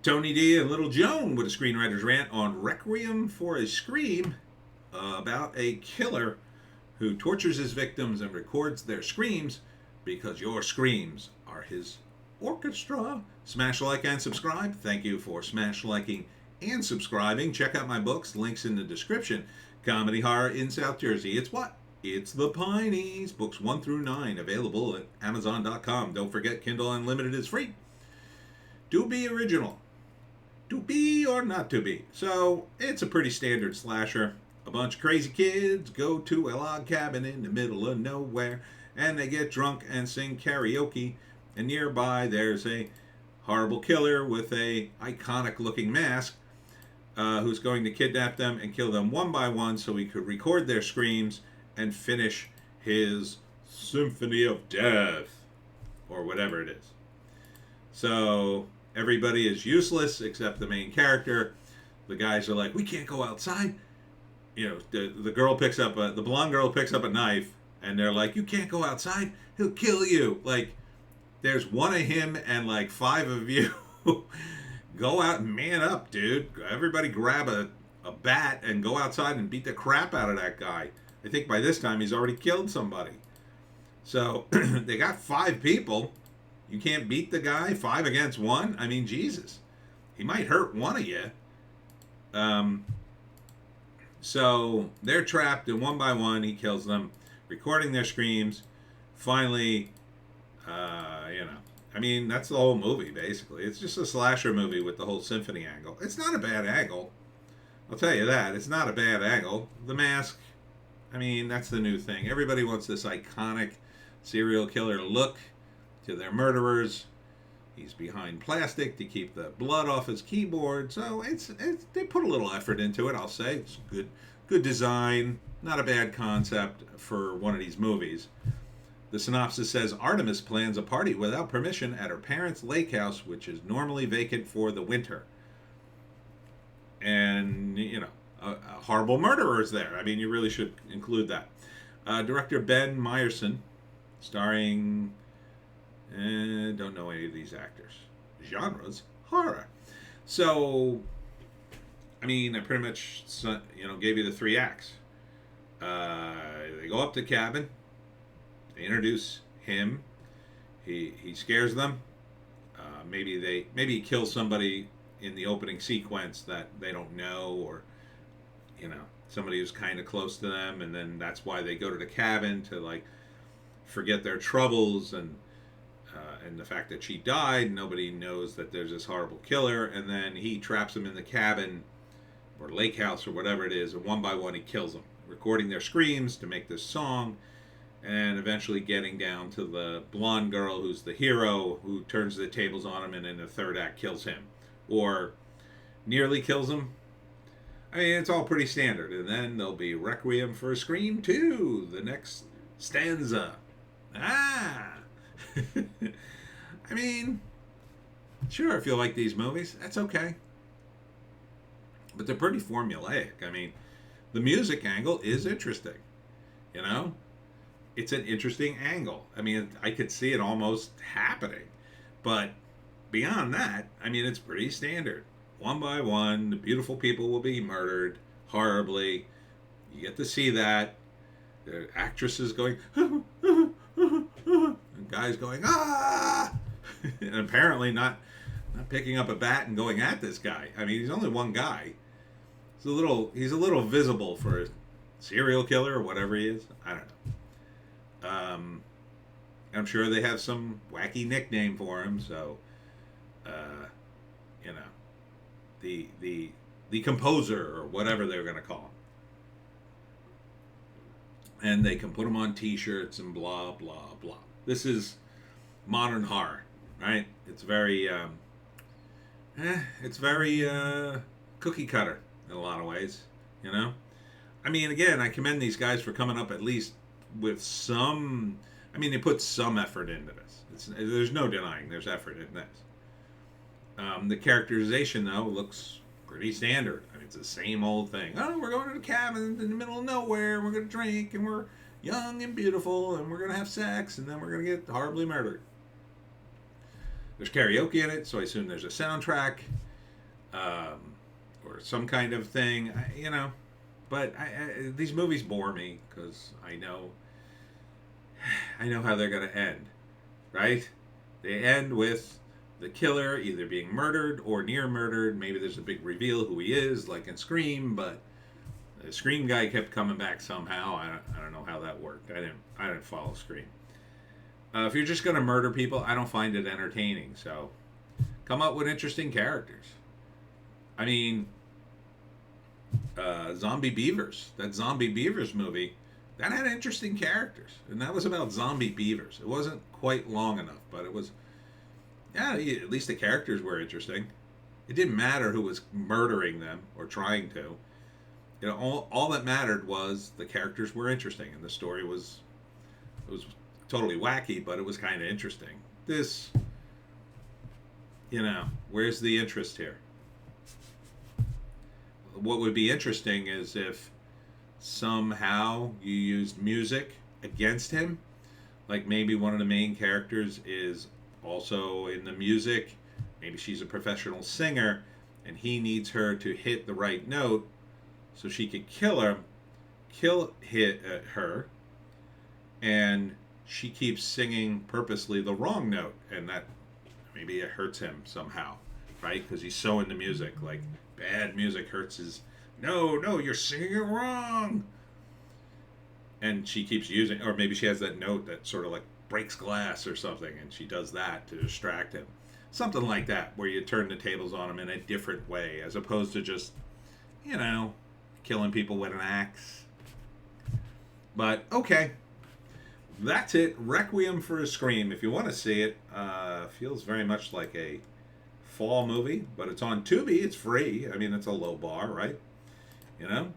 Tony D and Little Joan with a screenwriter's rant on Requiem for a Scream about a killer who tortures his victims and records their screams because your screams are his orchestra. Smash like and subscribe. Thank you for smash liking and subscribing. Check out my books, links in the description. Comedy Horror in South Jersey. It's what? It's the Pineys. Books 1 through 9 available at Amazon.com. Don't forget, Kindle Unlimited is free. Do be original. To be or not to be. So it's a pretty standard slasher. A bunch of crazy kids go to a log cabin in the middle of nowhere and they get drunk and sing karaoke. And nearby there's a horrible killer with a iconic looking mask who's going to kidnap them and kill them one by one so he could record their screams and finish his symphony of death or whatever it is. So everybody is useless except the main character. The guys are like, we can't go outside. You know, the girl picks up the blonde girl picks up a knife, and they're like, you can't go outside. He'll kill you. Like, there's one of him and like 5 of you. Go out and man up, dude. Everybody grab a bat and go outside and beat the crap out of that guy. I think by this time he's already killed somebody. So they got 5 people. You can't beat the guy 5 against 1. I mean, Jesus, he might hurt one of you. So they're trapped, and one by one he kills them, recording their screams. Finally, I mean, that's the whole movie basically. It's just a slasher movie with the whole symphony angle. It's not a bad angle, I'll tell you that. It's not a bad angle. The mask, I mean, that's the new thing. Everybody wants this iconic serial killer look to their murderers. He's behind plastic to keep the blood off his keyboard. So it's they put a little effort into it, I'll say. It's good design, not a bad concept for one of these movies. The synopsis says Artemis plans a party without permission at her parents' lake house, which is normally vacant for the winter. And, you know, a horrible murderer is there. I mean, you really should include that. Director Ben Meyerson, starring don't know any of these actors. Genres, horror. So, I mean, I pretty much, gave you the 3 acts. They go up to the cabin. They introduce him. He scares them. Maybe he kills somebody in the opening sequence that they don't know, or somebody who's kind of close to them, and then that's why they go to the cabin to like forget their troubles and the fact that she died. Nobody knows that there's this horrible killer, and then he traps them in the cabin or lake house or whatever it is, and one by one he kills them, recording their screams to make this song, and eventually getting down to the blonde girl who's the hero, who turns the tables on him and in the 3rd act kills him, or nearly kills him. I mean, it's all pretty standard. And then there'll be Requiem for a Scream 2, the next stanza. I mean, sure, if you like these movies, that's okay. But they're pretty formulaic. I mean, the music angle is interesting. It's an interesting angle. I mean, I could see it almost happening. But beyond that, I mean, it's pretty standard. One by one, the beautiful people will be murdered horribly. You get to see that. The actresses going, and guys going, ah! And apparently not picking up a bat and going at this guy. I mean, he's only one guy. He's a little visible for a serial killer or whatever he is. I don't know. I'm sure they have some wacky nickname for him, so the composer or whatever they're going to call him. And they can put him on t-shirts and blah blah blah. This is modern horror, right? It's very cookie cutter in a lot of ways, I mean, again, I commend these guys for coming up at least with some. I mean, they put some effort into this. There's no denying there's effort in this. The characterization, though, looks pretty standard. I mean, it's the same old thing. Oh, we're going to the cabin in the middle of nowhere. We're going to drink, and we're young and beautiful, and we're going to have sex, and then we're going to get horribly murdered. There's karaoke in it, so I assume there's a soundtrack. or some kind of thing, you know. But these movies bore me because I know how they're going to end, right? They end with the killer either being murdered or near murdered. Maybe there's a big reveal who he is, like in Scream, but the Scream guy kept coming back somehow. I don't know how that worked. I didn't follow Scream. If you're just going to murder people, I don't find it entertaining. So come up with interesting characters. I mean, Zombie Beavers. That Zombie Beavers movie, that had interesting characters. And that was about zombie beavers. It wasn't quite long enough, but it was, yeah, at least the characters were interesting. It didn't matter who was murdering them or trying to. You know, all that mattered was the characters were interesting and the story was, it was totally wacky, but it was kind of interesting. This, you know, where's the interest here? What would be interesting is if somehow you used music against him, like maybe one of the main characters is also in the music, maybe she's a professional singer and he needs her to hit the right note so she could hit her, and she keeps singing purposely the wrong note, and that maybe it hurts him somehow, right? Because he's so into music, like bad music hurts his. No, you're singing it wrong. And she keeps using, or maybe she has that note that sort of like breaks glass or something, and she does that to distract him. Something like that, where you turn the tables on him in a different way, as opposed to just, you know, killing people with an axe. But okay, that's it. Requiem for a Scream. If you want to see it, feels very much like a fall movie, but it's on Tubi. It's free. I mean, it's a low bar, right? You know,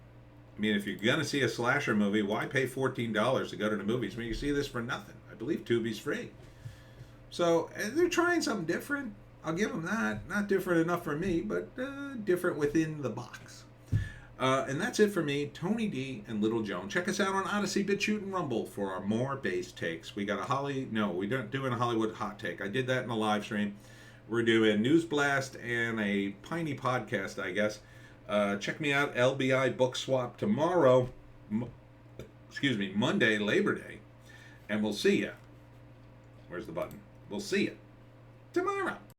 I mean, if you're gonna see a slasher movie, why pay $14 to go to the movies when you see this for nothing? I believe Tubi's free. So they're trying something different. I'll give them that. Not different enough for me, but different within the box. And that's it for me, Tony D and Little Joan. Check us out on Odysee, Bitchute, and Rumble for our more base takes. We got we're not doing a Hollywood hot take. I did that in the live stream. We're doing News Blast and a Piney podcast, I guess. Check me out, LBI Book Swap tomorrow. Monday, Labor Day. And we'll see ya. Where's the button? We'll see ya tomorrow.